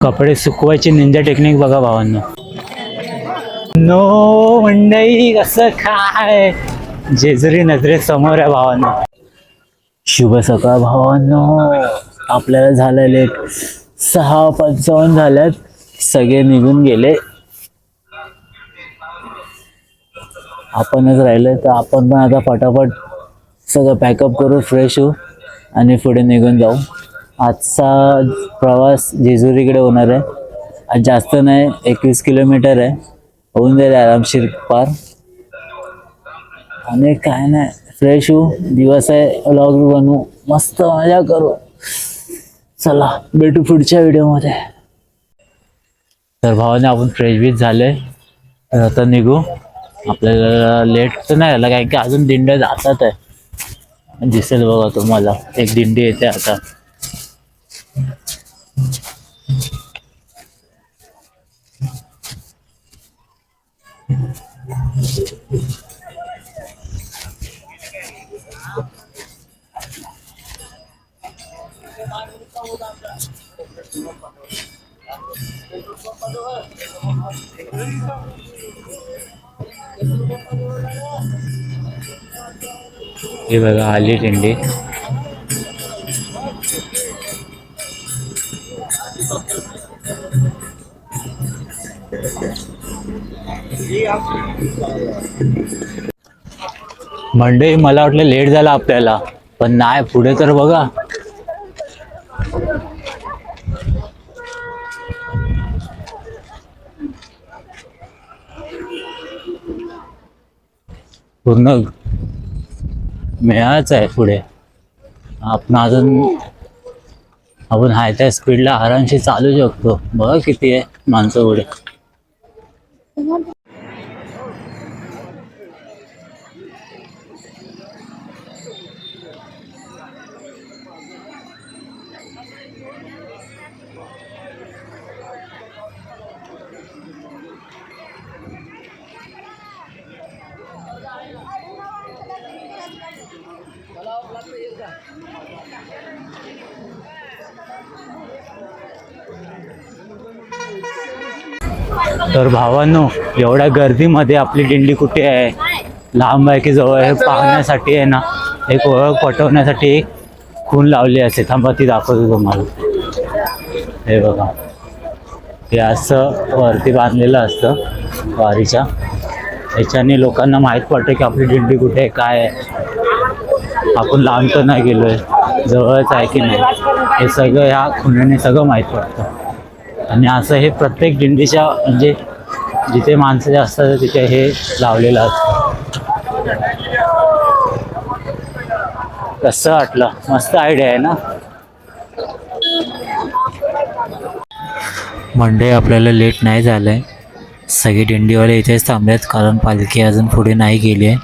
कपडे सुकवायची Ninja technique बघा भावांनो. नो मंडई कसं काय जेजुरी नजरे समोर आहे भावांनो. शुभ सकाळ भावांनो. आपल्याला झालं लेट, 6:55 झाल्यात. सगळे निघून गेले, आपणच राहिले. तर आपण पण आता फटाफट सगळं पॅकअप करू, फ्रेश होऊ आणि पुढे निघून जाऊ. आजचा प्रवास जेजुरीकडे होणार आहे. आज जास्त नाही, 21 किलोमीटर आहे. होऊन जाईल आरामशीर पार. आणि काय नाही, फ्रेश होऊ, दिवस आहे, व्लॉग बनवू, मस्त मजा करू. चला भेटू पुढच्या व्हिडिओमध्ये. तर भावाने आपण फ्रेश बीच झाले, तर आता निघू. आपल्याला लेट तर नाही झाला, कारण की अजून दिंड्या जातात आहे. दिसेल बघा तुम्हाला, एक दिंडी येते आता. हे बघा आली दिंडी. मंडई मला वाटलं लेट झाला आपल्याला, पण नाही, पुढे तर बघा. पूर्ण मेळाच आहे पुढे. आपण हाय त्या स्पीडला आरामशी चालू शकतो. बघा किती आहे माणसं पुढे. तर भावांनो, एवढ्या गर्दीमध्ये आपली दिंडी कुठे आहे, लांब आहे की जवळ आहे, पाहण्यासाठी आहे ना, एक ओळख पटवण्यासाठी एक खून लावली असते. थांबा ती दाखवतो तुम्हाला. हे बघा, हे असं वरती बांधलेलं असतं वारीच्या. याच्याने लोकांना माहीत पडतं की आपली दिंडी कुठे आहे, काय आहे. आपण लांब तर नाही गेलोय, जवळच आहे की नाही, हे सगळं ह्या खुन्याने सगळं माहीत पडतं. आणि असं हे प्रत्येक दिंडीच्या, म्हणजे जिथे माणसं जास्त असतात तिथे हे लावलेलं असतं. कसं वाटलं? मस्त आयडिया आहे ना. मंडे आपल्याला लेट नाही झालंय. सगळे दिंडीवाले इथेच थांबलेत, कारण पालखी अजून पुढे नाही गेली आहे.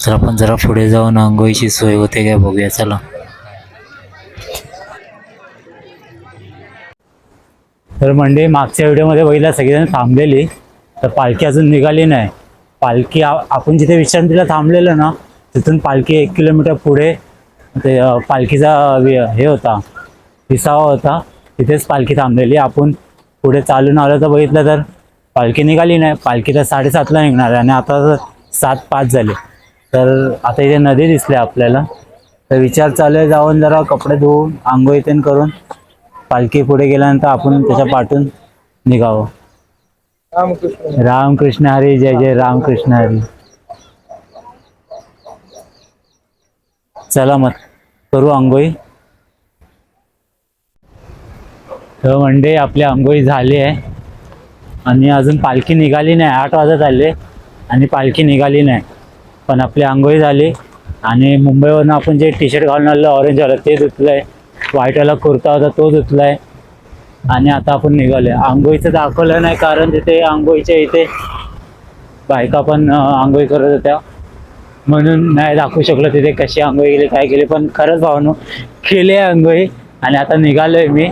तर आपण जरा पुढे जाऊन आंघोळीची सोय होते काय बघूया. चला. तर मंडळी, मागच्या व्हिडिओमध्ये बघितलं सगळेजण थांबलेली, तर पालखी अजून निघाली नाही. पालखी आपण जिथे विश्रांतीला थांबलेलं ना, तिथून पालखी 1 किलोमीटर पुढे ते पालखीचा हे होता, विसावा होता, तिथेच पालखी थांबलेली. आपण पुढे चालून आलो तर बघितलं तर पालखी निघाली नाही. पालखी तर 7:30ला निघणार आहे आणि आता 7:05 झाले. तर आता इथे नदी दिसली आपल्याला. तर विचार चालू आहे जाऊन जरा कपडे धुवून आंघोळ इथे करून पालखी पुढे गेल्यानंतर आपण त्याच्या पाठून निघावं. रामकृष्ण हरी. जय जय रामकृष्ण हरी. चला मग करू आंघोळी. तर मंडळी, आपली आंघोळी झाली आहे आणि अजून पालखी निघाली नाही. 8 वाजत आले आणि पालखी निघाली नाही, पण आपली आंघोळी झाली. आणि मुंबईवरून आपण जे टी-शर्ट घालून आलेलं ऑरेंज वाला ते धुतलंय, व्हाईटवाला कुर्ता होता तो धुतलाय आणि आता आपण निघालोय. आंघोळीचं दाखवलं नाही कारण तिथे आंघोळीच्या इथे बायका पण आंघोळी करत होत्या, म्हणून नाही दाखवू शकलो तिथे कशी आंघोळी केली, काय केली. पण खरंच भावनो केली आहे आंघोळी. आणि आता निघालोय मी.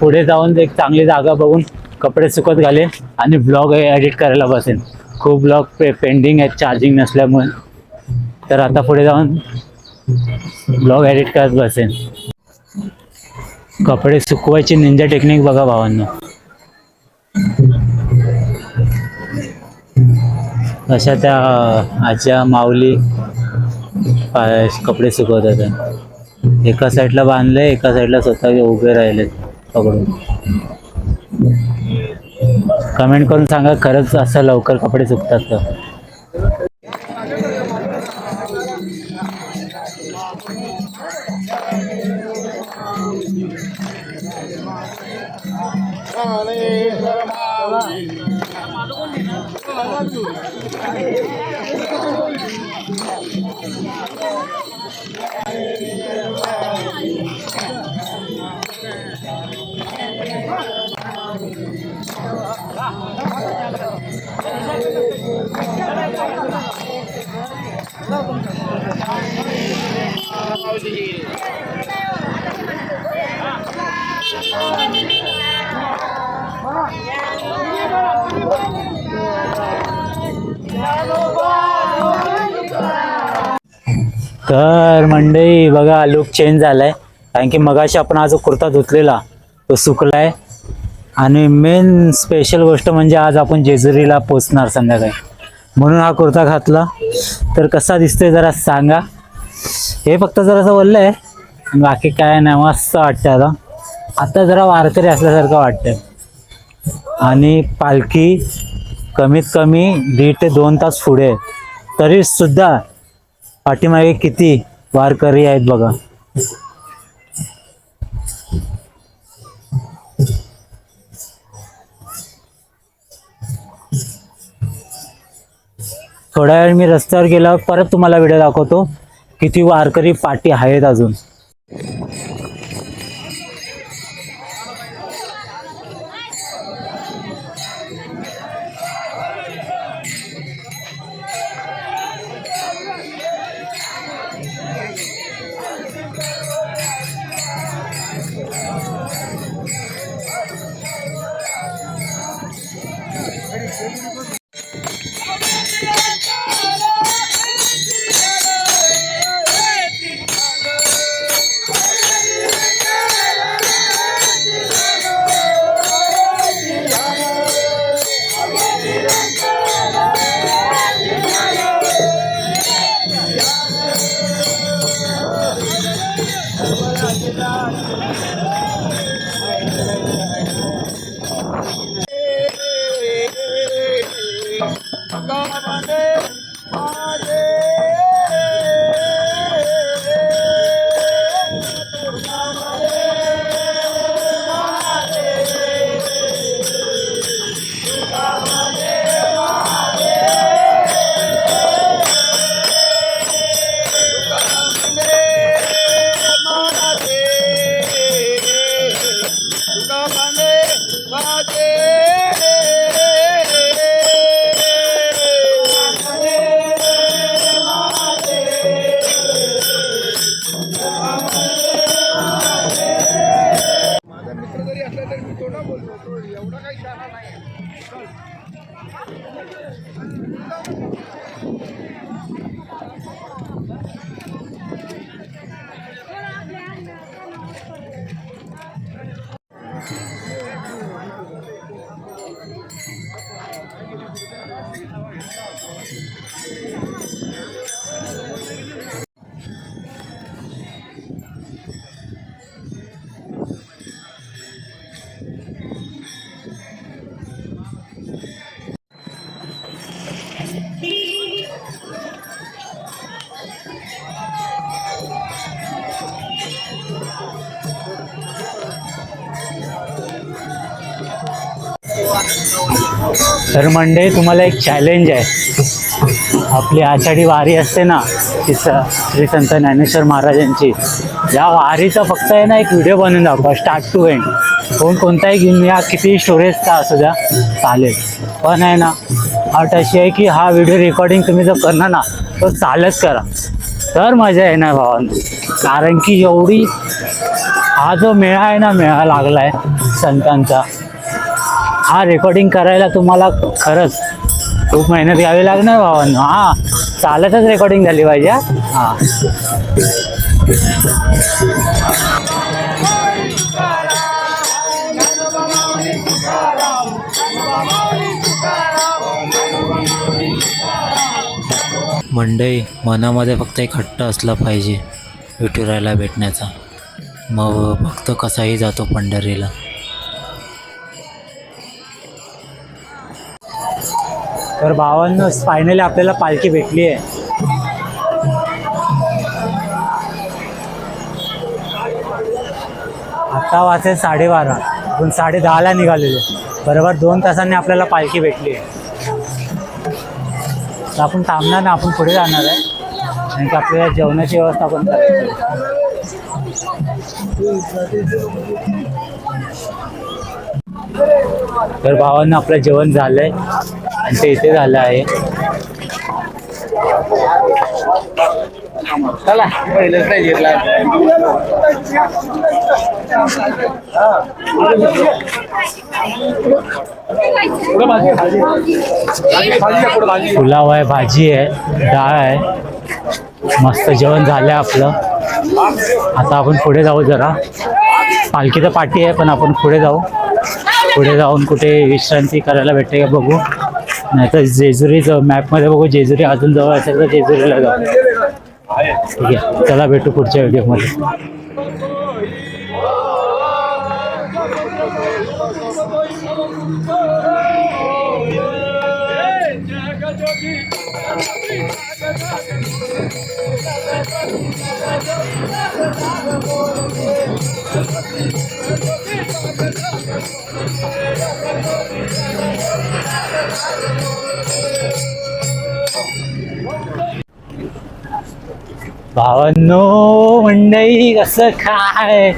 पुढे जाऊन एक चांगली जागा बघून कपडे सुकत घालेन आणि ब्लॉग एडिट करायला बसेन. खूप ब्लॉग पेंडिंग आहेत चार्जिंग नसल्यामुळे. तर आता पुढे जाऊन ब्लॉग एडिट करत बसेन. कपडे सुकवायची निंजा टेक्निक बघा भावांनो. अशा त्या आज्या माऊली कपडे सुकवतात. एका साईडला बांधले, एका साईडला स्वतः उभे राहिले पकडून. कमेंट करून सांगा खरंच असं लवकर कपडे सुकतात का. तर मंडळी बघा लुक चेंज झालाय, कारण की मगाशी आपण हा जो कुर्ता धुतलेला तो सुकलाय. आणि मेन स्पेशल गोष्ट म्हणजे आज आपण जेजुरीला पोचणार संध्याकाळी, म्हणून हा कुर्ता घातला. तर कसा दिसतोय जरा सांगा. हे फक्त जरासं बोललं आहे, बाकी काय नाही. मस्त वाटतं. आता आता जरा वारकरी असल्यासारखं वाटतंय. आणि पालखी कमीत कमी 1.5 ते 2 तास पुढे आहे, तरी सुद्धा पाठीमागे किती वारकरी आहेत बघा. थोड्या वेळ मी रस्त्यावर गेल्यावर परत तुम्हाला व्हिडिओ दाखवतो किती वारकरी पाठी आहेत अजून. तर मंडळी तुम्हाला एक चॅलेंज आहे. आपली आषाढी वारी असते ना, ती श्री संत ज्ञानेश्वर महाराजांची, या वारीचा फक्त आहे ना एक व्हिडिओ बनवून दाखवा स्टार्ट टू एंड. कोणताही घेऊन या, किती स्टोरेजचा असू द्या चालेल, पण आहे ना अट अशी आहे की हा व्हिडिओ रेकॉर्डिंग तुम्ही जर करणार ना तो चालत करा, तर मजा येणार भावांनो. कारण की एवढी हा जो मेळा आहे ना, मेळा लागलाय संतांचा, हा रेकॉर्डिंग करायला तुम्हाला खरंच खूप मेहनत घ्यावी लागणार भावांनो. हा चालतच रेकॉर्डिंग झाली पाहिजे. हा मंडळी, मनामध्ये फक्त एक हट्ट असला पाहिजे विठुरायाला भेटण्याचा, मग भक्त कसाही जातो पंढरीला. तर भावांनो, फायनली आपल्याला पालखी भेटली आहे. आता वाजते 12:30, आपण 10:30ला निघालेलो. बरोबर 2 तासांनी आपल्याला पालखी भेटली आहे. तर आपण थांबणार ना, आपण पुढे जाणार आहे, आणि आपल्याला जेवणाची व्यवस्था पण करायची. तर भावांना आपलं जेवण झालंय आणि ते इथे झालं आहे. चला पहिलंच नाही घेतला. पुलाव आहे, भाजी आहे, डाळ आहे. मस्त जेवण झालंय आपलं. आता आपण पुढे जाऊ जरा. पालखी तर पाठी आहे, पण आपण पुढे जाऊ. पुढे जाऊन कुठे विश्रांती करायला भेटते का बघू, नाही तर जेजुरीचं मॅपमध्ये बघू. जेजुरी अजून जवळ असेल तर जेजुरीला जाऊ. ठीक आहे, चला भेटू पुढच्या व्हिडिओमध्ये. भावांनो मंडई, कसं काय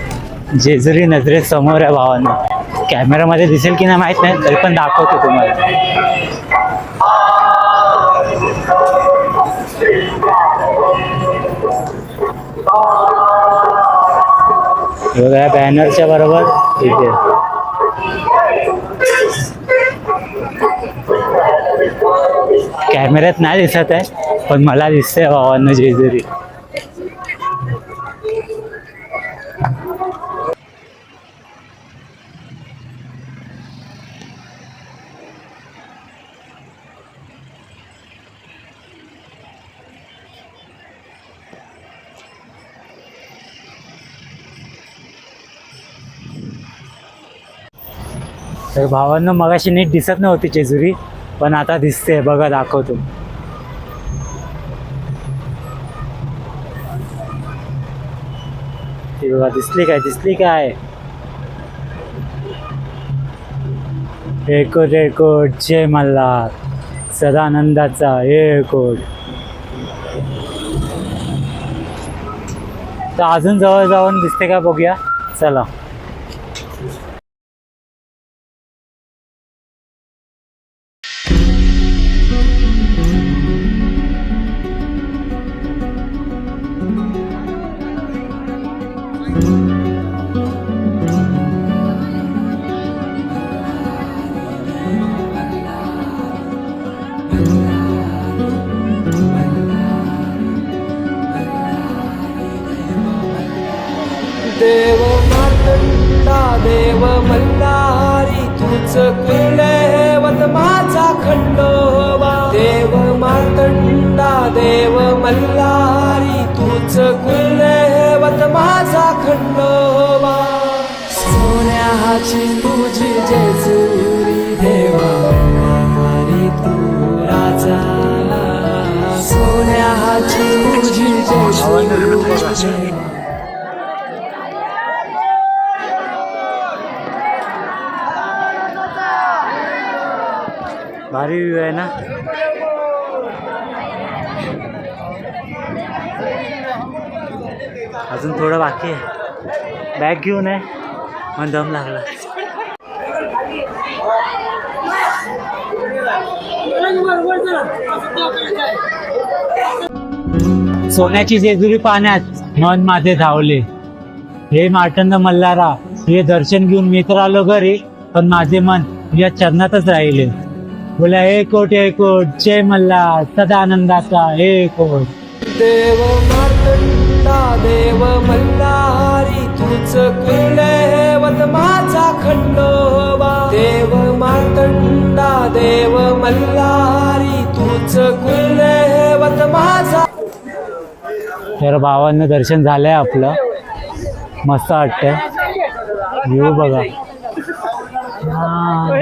जेजुरी नजरेसमोर आहे भावांनो. कॅमेरामध्ये दिसेल की नाही माहित नाही, तरी पण दाखवतो तुम्हाला. बघा बॅनरच्या बरोबर इथे कॅमेऱ्यात नाही दिसत आहे, पण मला दिसतंय भावांनो जेजुरी. तर भावांनो, मगाशी नीट दिसत नव्हती जेजुरी, पण आता दिसते. बघा दाखवतो. ती बघा, दिसली काय? दिसली काय? एक कोट जय मल्हार, सदानंदाचा एक कोट. तर अजून जवळ जाऊन दिसते का बघूया, चला. देव मातंडा देव मल्हारी, तूच कुलदैवत माझा खंडोबा. देव मातंडा देव मल्हारी, तूच कुलदैवत माझा खंडोबा. सोन्याची तुझी जेजुरी, देवा मल्हारी तू राजा. सोन्याची तुझी जेजुरी. भारी व्ह्यू आहे ना. अजून थोडं बाकी आहे. बॅग घेऊन आहे, मग दम लागला. सोन्याची जेजुरी पाहण्यात मन माझे धावले. हे मार्तंड मल्हारा, हे दर्शन घेऊन मी तर आलो घरी, पण माझे मन या चरणातच राहिले. बोला एक कोट जय मल्हार, सदानंदाचा एक कोट. देव मातंडा देव मल्हारी, तूच कुलदैवत माझा खंडोबा. देव मातंडा देव मल्हारी, तूच कुलदैवत माझा तर भावांना दर्शन झालंय आपलं. मस्त वाटतंय. व्ह्यू बघा. हा.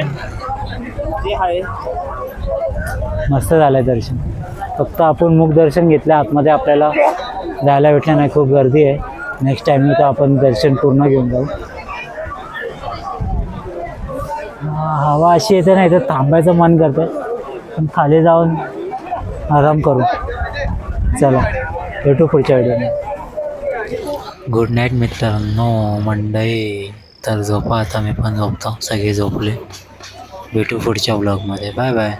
मस्त झालंय दर्शन. फक्त आपण मुख दर्शन घेतलं, आतमध्ये आपल्याला जायला भेटलं नाही, खूप गर्दी आहे. नेक्स्ट टाइम तर आपण दर्शन पूर्ण घेऊन जाऊ. हवा अशी येते नाही तर थांबायचं मन करतं, पण खाली जाऊन आराम करू. चला भेटू पुढच्या व्हिडिओमध्ये. गुड नाईट मित्रांनो, मंडळी. तर झोपा आता, मी पण झोपतो. सगळे झोपले. भेटू पुढच्या व्लॉगमध्ये. Bye bye.